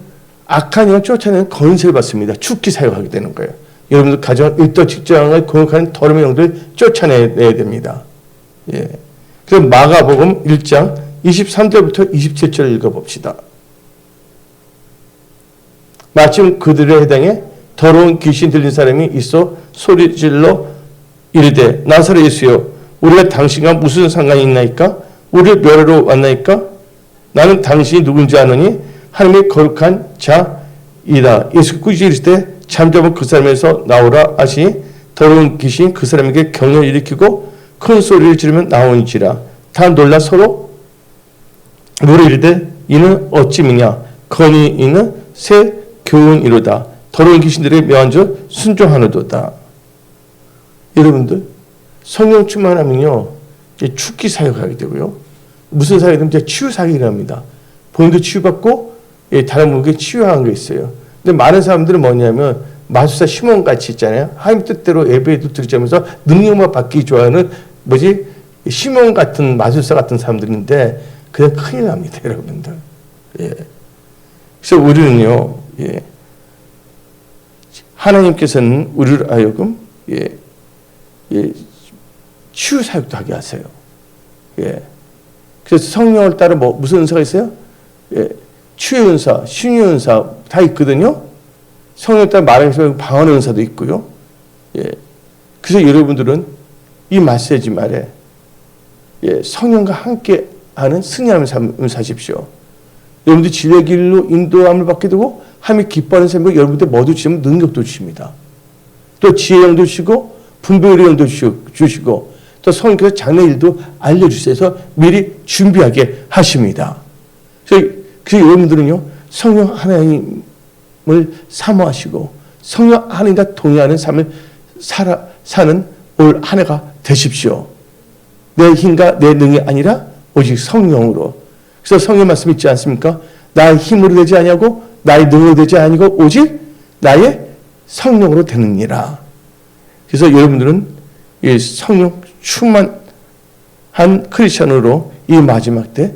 [SPEAKER 1] 악한 영을 쫓아내는 건세를 받습니다. 죽기 사용하게 되는 거예요. 여러분들 가정, 일도 직장을 공격하는 더러운 영들을 쫓아내야 됩니다. 예. 그래서 마가복음 1장 23절부터 27절 읽어봅시다. 마침 그들의 해당에 더러운 귀신 들린 사람이 있어 소리질러 이르되 나사렛 예수여 우리가 당신과 무슨 상관이 있나이까? 우리를 멸하러 왔나이까? 나는 당신이 누군지 아노니 하나님의 거룩한 자이다. 예수 꾸짖으실 이르시되 잠잠한 그 사람에서 나오라 하시니 더러운 귀신 그 사람에게 경련을 일으키고 큰 소리를 지르면 나오니지라. 다 놀라 서로 물어 이르되 이는 어찌 미냐? 건이 있는 새 교훈이로다. 더러운 귀신들의 묘한 줄 순종하노도다. 여러분들 성령 충만하면요 죽기 사역하게 되고요. 무슨 사역이든 이제 치유 사역이 일어납니다. 본인도 치유받고 다른 분에게 치유하는 게 있어요. 근데 많은 사람들은 뭐냐면 마술사 시몬 같이 있잖아요. 하나님 뜻대로 예배도 드리자면서 능력만 받기 좋아하는 시몬 같은 마술사 같은 사람들인데 그냥 큰일 납니다, 여러분들. 예. 그래서 우리는요, 예. 하나님께서는 우리를 하여금 치유 사역도 하게 하세요. 예. 그래서 성령을 따라 무슨 은사가 있어요? 예. 치유 은사, 신유 은사 다 있거든요. 성령을 따라 말하면서 방언 은사도 있고요. 예. 그래서 여러분들은 이 메시지 말에 성령과 함께 하는 승리하는 삶을 사십시오. 여러분들 진리의 길로 인도함을 받게 되고 하나님이 기뻐하는 삶을 여러분들 모두 주시면 능력도 주십니다. 또 지혜의 영도 주시고 분별의 영도 주시고 또 성령께서 장래 일도 알려주셔서 미리 준비하게 하십니다. 그래서 여러분들은요, 성령 하나님을 사모하시고 성령 하나님과 동의하는 삶을 사는 올 한 해가 되십시오. 내 힘과 내 능이 아니라 오직 성령으로. 그래서 성령 말씀 있지 않습니까? 나의 힘으로 되지 아니하고 나의 능으로 되지 아니고 오직 나의 성령으로 되느니라. 그래서 여러분들은 이 성령 충만한 크리스천으로 이 마지막 때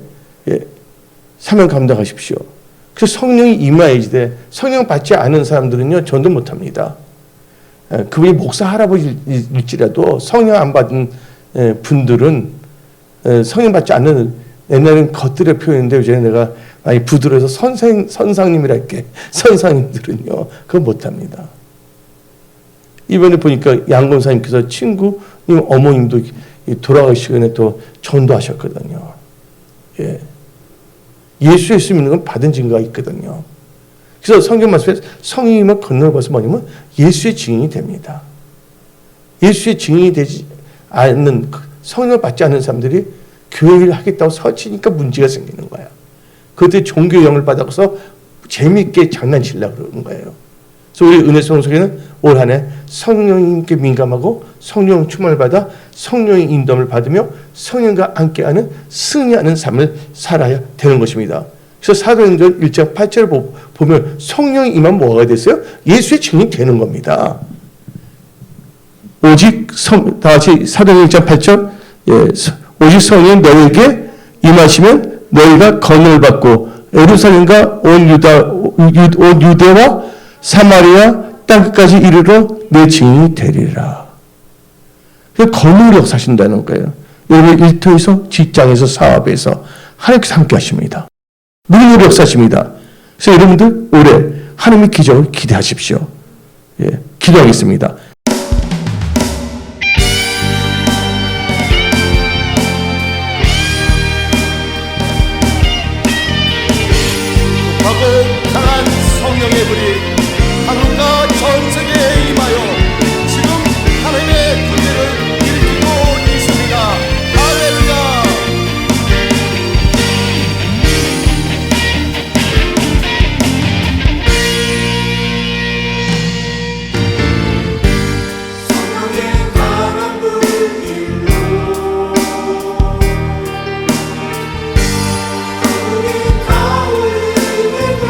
[SPEAKER 1] 사명 감당하십시오. 그래서 성령이 임하이지되 성령 받지 않은 사람들은요, 전도 못합니다. 그분이 목사 할아버지일지라도 성령 안 받은 분들은 성령 받지 않는, 옛날에는 겉들의 표현인데 요즘에 내가 많이 부드러워서 선상님이라 할게. 선상님들은요, 그거 못합니다. 이번에 보니까 양권사님께서 친구님 어머님도 돌아가시기 전에 또 전도하셨거든요. 예. 예수의 수 믿는 건 받은 증거가 있거든요. 그래서 성경 말씀에 성령님을 건너가서 뭐냐면 예수의 증인이 됩니다. 예수의 증인이 되지 않는, 성령을 받지 않는 사람들이 교회를 하겠다고 서치니까 문제가 생기는 거야. 그때 종교 영을 받아서 재미있게 장난치려고 그러는 거예요. 그래서 우리 은혜송소에는 올 한 해 성령님께 민감하고 성령 충만을 받아 성령의 인도함을 받으며 성령과 함께하는 승리하는 삶을 살아야 되는 것입니다. 그래서 사도행전 1장 8절을 보면 성령이 임하면 뭐가 됐어요? 예수의 증인이 되는 겁니다. 오직 다같이 사도행전 1장 8절, 오직 성령이 너에게 임하시면 너희가 권능을 받고 예루살렘과 온 유대와 사마리아 땅끝까지 이르러 내 증인이 되리라. 권능으로 역사하신다는 거예요. 여러분 일터에서, 직장에서, 사업에서 하나님께서 함께 하십니다. 능력으로 역사하십니다. 그래서 여러분들 올해 하나님의 기적을 기대하십시오. 예, 기도하겠습니다.
[SPEAKER 2] 강한 성령의 불이 한국과 전 세계에 임하여 지금 하나님의 군대를 일으키고 있습니다. 할렐루야. 성령의 강한 불길로 하늘이 타오르게 되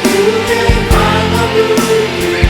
[SPEAKER 2] 우리의 강한 불길